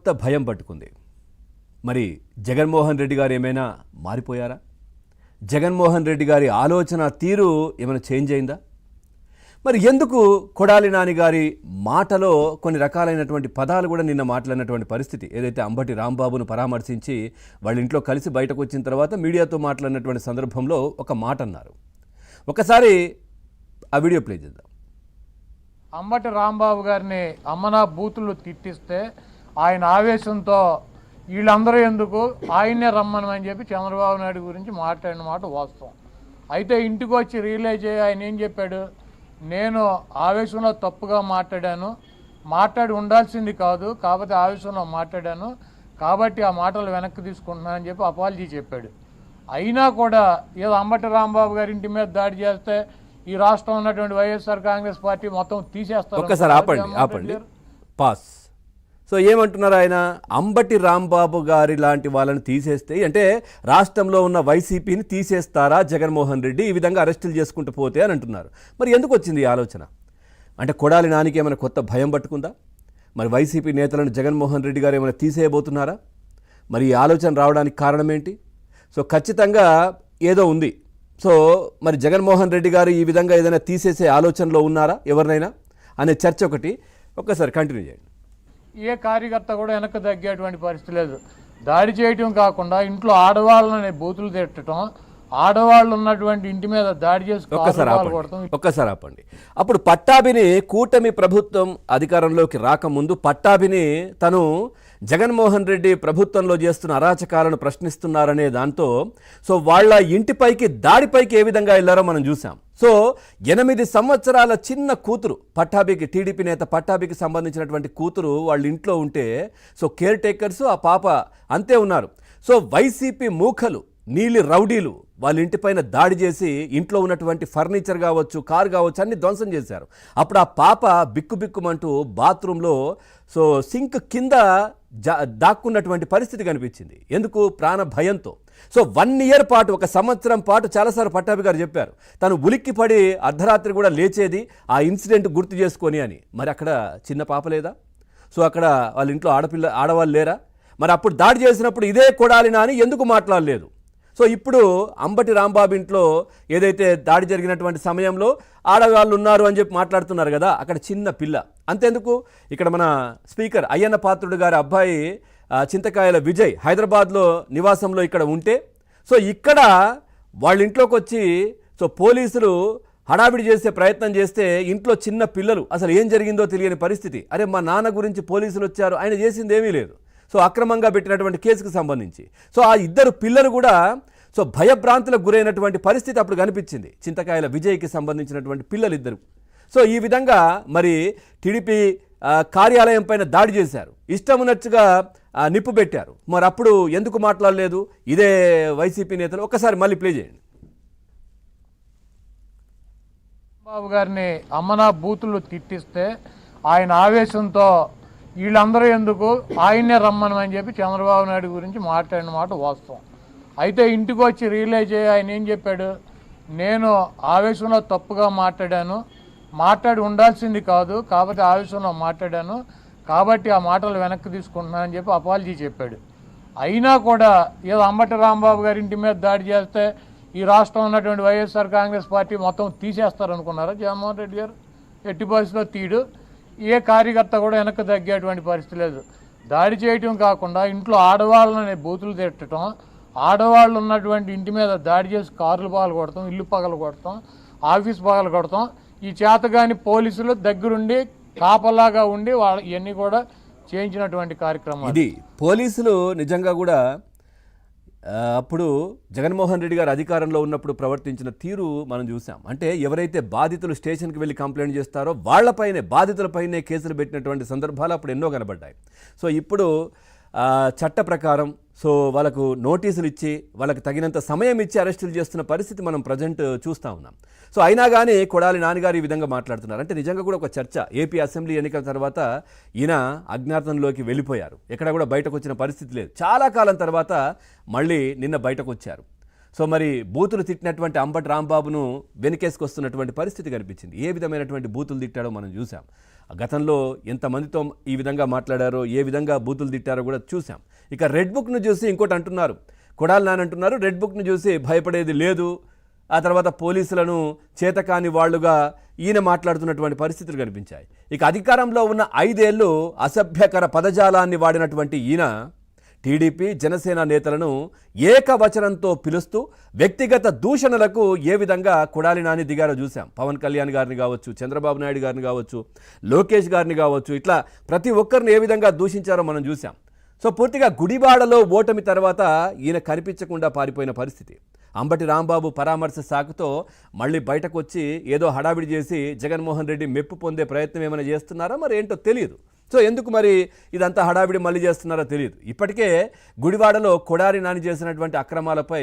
కొత్త భయం పట్టుకుంది. మరి జగన్మోహన్ రెడ్డి గారు ఏమైనా మారిపోయారా? జగన్మోహన్ రెడ్డి గారి ఆలోచన తీరు ఏమైనా చేంజ్ అయిందా? మరి ఎందుకు కొడాలి నాని గారి మాటలో కొన్ని రకాలైనటువంటి పదాలు కూడా నిన్న మాట్లాడినటువంటి పరిస్థితి, ఏదైతే అంబటి రాంబాబును పరామర్శించి వాళ్ళ ఇంట్లో కలిసి బయటకు వచ్చిన తర్వాత మీడియాతో మాట్లాడినటువంటి సందర్భంలో ఒక మాట అన్నారు. ఒకసారి ఆ వీడియో ప్లే చేద్దాం. అంబటి రాంబాబు గారిని అమ్మనా బూతులు తిట్టిస్తే ఆయన ఆవేశంతో వీళ్ళందరూ ఎందుకు ఆయన్నే రమ్మనమని చెప్పి చంద్రబాబు నాయుడు గురించి మాట్లాడిన మాట వాస్తవం. అయితే ఇంటికి వచ్చి రియలైజ్ అయ్యి ఆయన ఏం చెప్పాడు, నేను ఆవేశంలో తప్పుగా మాట్లాడి ఉండాల్సింది కాదు, కాకపోతే ఆవేశంలో మాట్లాడాను కాబట్టి ఆ మాటలు వెనక్కి తీసుకుంటున్నానని చెప్పి అపాలజీ చెప్పాడు. అయినా కూడా ఏదో అంబటి రాంబాబు గారి ఇంటి మీద దాడి చేస్తే ఈ రాష్ట్రం ఉన్నటువంటి వైఎస్ఆర్ కాంగ్రెస్ పార్టీ మొత్తం తీసేస్తారు. ఒక్కసారి ఆపండి పాస్. సో ఏమంటున్నారు ఆయన, అంబటి రాంబాబు గారి లాంటి వాళ్ళని తీసేస్తే అంటే రాష్ట్రంలో ఉన్న వైసీపీని తీసేస్తారా జగన్మోహన్ రెడ్డి, ఈ విధంగా అరెస్టులు చేసుకుంటూ పోతే అని అంటున్నారు. మరి ఎందుకు వచ్చింది ఈ ఆలోచన? అంటే కొడాలి నానికి ఏమైనా కొత్త భయం పట్టుకుందా? మరి వైసీపీ నేతలను జగన్మోహన్ రెడ్డి గారు ఏమైనా తీసేయబోతున్నారా? మరి ఈ ఆలోచన రావడానికి కారణం ఏంటి? సో ఖచ్చితంగా ఏదో ఉంది. సో మరి జగన్మోహన్ రెడ్డి గారు ఈ విధంగా ఏదైనా తీసేసే ఆలోచనలో ఉన్నారా ఎవరినైనా అనే చర్చ ఒక్కసారి కంటిన్యూ చేయండి. ఏ కార్యకర్త కూడా వెనక్కి తగ్గేటువంటి పరిస్థితి లేదు. దాడి చేయటం కాకుండా ఇంట్లో ఆడవాళ్ళని బూతులు తిట్టడం, ఆడవాళ్ళు ఉన్నటువంటి ఇంటి మీద దాడి చేసి ఒక్కసారి ఆపండి. అప్పుడు పట్టాభిని కూటమి ప్రభుత్వం అధికారంలోకి రాకముందు పట్టాభిని తను జగన్మోహన్ రెడ్డి ప్రభుత్వంలో చేస్తున్న అరాచకాలను ప్రశ్నిస్తున్నారనే దాంతో సో వాళ్ళ ఇంటిపైకి దాడిపైకి ఏ విధంగా వెళ్ళారో మనం చూసాం. సో 8 సంవత్సరాల చిన్న కూతురు పట్టాభికి, టీడీపీ నేత పట్టాభికి సంబంధించినటువంటి కూతురు వాళ్ళ ఇంట్లో ఉంటే సో కేర్ టేకర్స్ ఆ పాప అంతే ఉన్నారు. సో వైసీపీ మూఖలు, నీలి రౌడీలు వాళ్ళ ఇంటిపైన దాడి చేసి ఇంట్లో ఉన్నటువంటి ఫర్నిచర్ కావచ్చు, కారు కావచ్చు అన్ని ధ్వంసం చేశారు. అప్పుడు ఆ పాప బిక్కుబిక్కుమంటూ బాత్రూంలో సో సింక్ కింద దాక్కున్నటువంటి పరిస్థితి కనిపించింది. ఎందుకు? ప్రాణ భయంతో. సో 1 ఇయర్ పాటు, 1 సంవత్సరం పాటు చాలాసార్లు పట్టాభి గారు చెప్పారు తను ఉలిక్కిపడి అర్ధరాత్రి కూడా లేచేది ఆ ఇన్సిడెంట్ గుర్తు చేసుకొని అని. మరి అక్కడ చిన్న పాప లేదా? సో అక్కడ వాళ్ళ ఇంట్లో ఆడవాళ్ళు లేరా? మరి అప్పుడు దాడి చేసినప్పుడు ఇదే కొడాలి నాని ఎందుకు మాట్లాడలేదు? సో ఇప్పుడు అంబటి రాంబాబు ఇంట్లో ఏదైతే దాడి జరిగినటువంటి సమయంలో ఆడవాళ్ళు ఉన్నారు అని చెప్పి మాట్లాడుతున్నారు కదా, అక్కడ చిన్న పిల్ల. అంతెందుకు, ఇక్కడ మన స్పీకర్ అయ్యన్న పాత్రుడు గారి అబ్బాయి చింతకాయల విజయ్ హైదరాబాద్లో నివాసంలో ఇక్కడ ఉంటే సో ఇక్కడ వాళ్ళ ఇంట్లోకి వచ్చి సో పోలీసులు హడావిడి చేసే ప్రయత్నం చేస్తే ఇంట్లో చిన్న పిల్లలు, అసలు ఏం జరిగిందో తెలియని పరిస్థితి. అరే మా నాన్న గురించి పోలీసులు వచ్చారు, ఆయన చేసింది ఏమీ లేదు. సో అక్రమంగా పెట్టినటువంటి కేసుకు సంబంధించి సో ఆ 2 పిల్లలు కూడా సో భయభ్రాంతులకు గురైనటువంటి పరిస్థితి అప్పుడు కనిపించింది. చింతకాయల విజయ్కి సంబంధించినటువంటి పిల్లలు 2. సో ఈ విధంగా మరి టీడీపీ కార్యాలయం పైన దాడి చేశారు, ఇష్టం ఉన్నట్టుగా నిప్పు పెట్టారు. మరి అప్పుడు ఎందుకు మాట్లాడలేదు ఇదే వైసీపీ నేతలు? ఒక్కసారి మళ్ళీ ప్లే చేయండి. బాబు గారిని అమ్మనా బూతులు తిట్టిస్తే ఆయన ఆవేశంతో వీళ్ళందరూ ఎందుకు ఆయన్నే రమ్మనమని చెప్పి చంద్రబాబు నాయుడు గురించి మాట్లాడిన మాట వాస్తవం. అయితే ఇంటికి వచ్చి రియలైజ్ అయ్యి ఆయన ఏం చెప్పాడు, నేను ఆవేశంలో తప్పుగా మాట్లాడి ఉండాల్సింది కాదు, కాకపోతే ఆవేశంలో మాట్లాడాను కాబట్టి ఆ మాటలు వెనక్కి తీసుకుంటున్నానని చెప్పి అపాలజీ చెప్పాడు. అయినా కూడా ఏదో అంబటి రాంబాబు గారి ఇంటి మీద దాడి చేస్తే ఈ రాష్ట్రం ఉన్నటువంటి వైఎస్ఆర్ కాంగ్రెస్ పార్టీ మొత్తం తీసేస్తారు అనుకున్నారా జగన్మోహన్ రెడ్డి గారు? ఎట్టి పరిస్థితిలో తీడు. ఏ కార్యకర్త కూడా వెనక్కి తగ్గేటువంటి పరిస్థితి లేదు. దాడి చేయటం కాకుండా ఇంట్లో ఆడవాళ్ళని బూతులు తిట్టడం, ఆడవాళ్ళు ఉన్నటువంటి ఇంటి మీద దాడి చేసి కార్లు పగలు కొడతాం, ఇల్లు పగలు కొడతాం, ఆఫీస్ పగలు కొడతాం. ఈ చేతగాని పోలీసులు దగ్గరుండి కాపలాగా ఉండి ఇవన్నీ కూడా చేయించినటువంటి కార్యక్రమం. ఇది పోలీసులు నిజంగా కూడా అప్పుడు జగన్మోహన్ రెడ్డి గారు అధికారంలో ఉన్నప్పుడు ప్రవర్తించిన తీరు మనం చూసాం. అంటే ఎవరైతే బాధితులు స్టేషన్కి వెళ్ళి కంప్లైంట్ చేస్తారో వాళ్ళపైనే, బాధితులపైనే కేసులు పెట్టినటువంటి సందర్భాలు అప్పుడు ఎన్నో కనబడ్డాయి. సో ఇప్పుడు చట్ట ప్రకారం సో వాళ్ళకు నోటీసులు ఇచ్చి వాళ్ళకి తగినంత సమయం ఇచ్చి అరెస్టులు చేస్తున్న పరిస్థితి మనం ప్రజెంట్ చూస్తూ ఉన్నాం. సో అయినా కానీ కొడాలి నాన్నగారు ఈ విధంగా మాట్లాడుతున్నారు అంటే నిజంగా కూడా ఒక చర్చ. ఏపీ అసెంబ్లీ ఎన్నికల తర్వాత ఈయన అజ్ఞాతంలోకి వెళ్ళిపోయారు, ఎక్కడ కూడా బయటకు వచ్చిన పరిస్థితి లేదు. చాలా కాలం తర్వాత మళ్ళీ నిన్న బయటకు వచ్చారు. సో మరి బూతులు తిట్టినటువంటి అంబటి రాంబాబును వెనకేసుకొస్తున్నటువంటి పరిస్థితి కనిపించింది. ఏ విధమైనటువంటి బూతులు తిట్టాడో మనం చూసాం. గతంలో ఎంతమందితో ఈ విధంగా మాట్లాడారో, ఏ విధంగా బూతులు తిట్టారో కూడా చూసాం. ఇక రెడ్ బుక్ను చూసి ఇంకోటి అంటున్నారు, కొడాలి నాని అంటున్నారు, రెడ్ బుక్ను చూసి భయపడేది లేదు. ఆ తర్వాత పోలీసులను చేతకాని వాళ్ళుగా ఈయన మాట్లాడుతున్నటువంటి పరిస్థితులు కనిపించాయి. ఇక అధికారంలో ఉన్న 5 ఏళ్ళు అసభ్యకర పదజాలాన్ని వాడినటువంటి ఈయన టీడీపీ జనసేన నేతలను ఏకవచనంతో పిలుస్తూ వ్యక్తిగత దూషణలకు ఏ విధంగా కొడాలి నాని దిగారో చూసాం. పవన్ కళ్యాణ్ గారిని కావచ్చు, చంద్రబాబు నాయుడు గారిని కావచ్చు, లోకేష్ గారిని కావచ్చు, ఇట్లా ప్రతి ఒక్కరిని ఏ విధంగా దూషించారో మనం చూసాం. సో పూర్తిగా గుడివాడలో ఓటమి తర్వాత ఈయన కనిపించకుండా పారిపోయిన పరిస్థితి. అంబటి రాంబాబు పరామర్శ సాకుతో మళ్ళీ బయటకు వచ్చి ఏదో హడావిడి చేసి జగన్మోహన్ రెడ్డి మెప్పు పొందే ప్రయత్నం ఏమైనా చేస్తున్నారా మరి ఏంటో తెలియదు. సో ఎందుకు మరి ఇదంతా హడావిడి మళ్ళీ చేస్తున్నారో తెలియదు. ఇప్పటికే గుడివాడలో కొడాలి నాని చేసినటువంటి అక్రమాలపై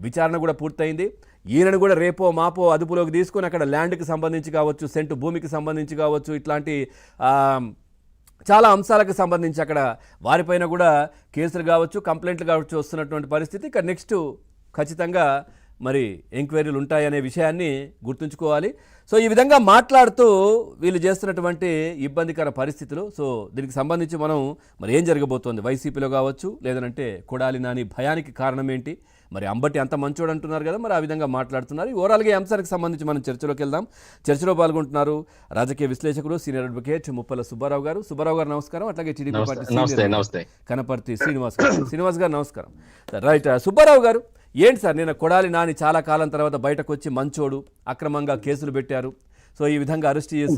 విచారణ కూడా పూర్తయింది. ఈయనను కూడా రేపో మాపో అదుపులోకి తీసుకొని అక్కడ ల్యాండ్కి సంబంధించి కావచ్చు, సెంటు భూమికి సంబంధించి కావచ్చు, ఇట్లాంటి చాలా అంశాలకు సంబంధించి అక్కడ వారిపైన కూడా కేసులు కావచ్చు, కంప్లైంట్లు కావచ్చు వస్తున్నటువంటి పరిస్థితి. ఇక నెక్స్ట్ ఖచ్చితంగా మరి ఎంక్వైరీలు ఉంటాయనే విషయాన్ని గుర్తుంచుకోవాలి. సో ఈ విధంగా మాట్లాడుతూ వీళ్ళు చేస్తున్నటువంటి ఇబ్బందికర పరిస్థితులు. సో దీనికి సంబంధించి మనం మరి ఏం జరగబోతోంది వైసీపీలో కావచ్చు, లేదంటే కొడాలి నాని భయానికి కారణం ఏంటి, మరి అంబటి అంత మంచోడు అంటున్నారు కదా, మరి ఆ విధంగా మాట్లాడుతున్నారు. ఓవరాల్గా ఈ అంశానికి సంబంధించి మనం చర్చలోకి వెళ్దాం. చర్చలో పాల్గొంటున్నారు రాజకీయ విశ్లేషకులు, సీనియర్ అడ్వకేట్ ముప్పల సుబ్బారావు గారు. సుబ్బారావు గారు నమస్కారం. అట్లాగే టీడీపీ పార్టీ కనపర్తి శ్రీనివాస్ గారు నమస్కారం. రైట్, సుబ్బారావు గారు ఏంటి సార్, నిన్న కొడాలి నాని చాలా కాలం తర్వాత బయటకు వచ్చి మంచోడు, అక్రమంగా కేసులు పెట్టారు, సో ఈ విధంగా అరెస్ట్ చేశారు.